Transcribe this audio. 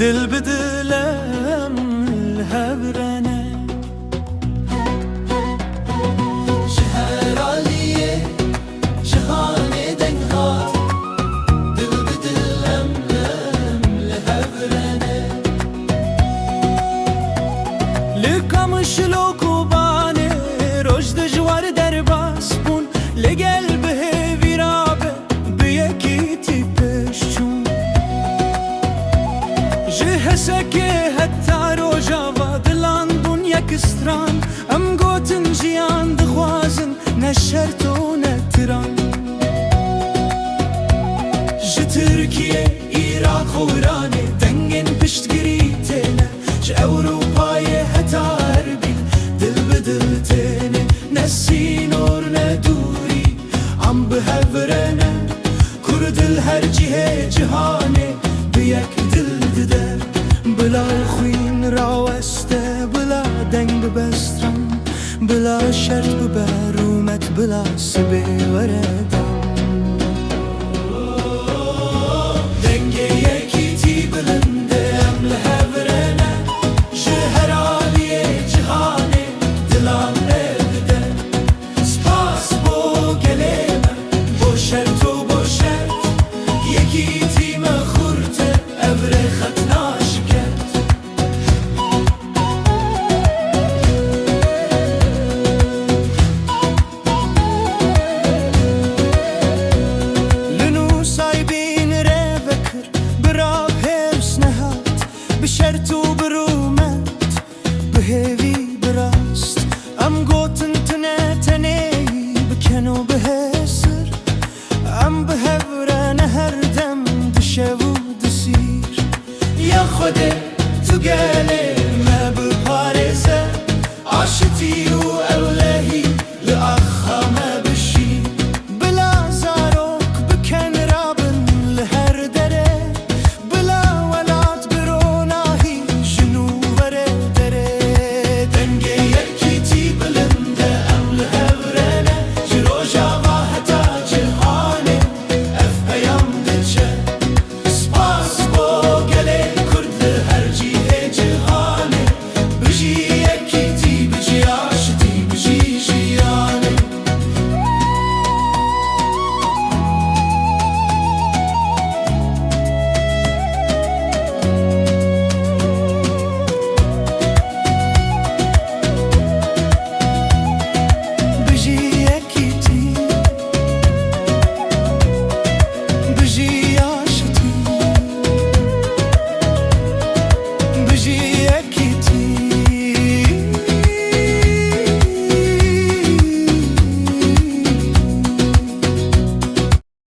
دل بدلم الهبرنه شهر علیه جهان دنها دل بدلم الهبرنه لکم شلوک و بانه رشد جوار در باس بون لگل به ویرابه به یکی تیپشون جهسکه حتی رو جاوا دلان بون یک استران ام گوتن جیان دخوازن نشرت و نتران جه ترکیه ایراق و ایرانه دنگن پشتگیری تینه جه اوروپای حتی عربی دل بدل تینه نسی نور ندوری ام به هفرنه کردل هر جهه جهانه به یک دل دده بلا خوین راوسته بلا دنگ ببسترم بلا شرط ببرومت بلا سبه وردم دنگ یکی تی بلند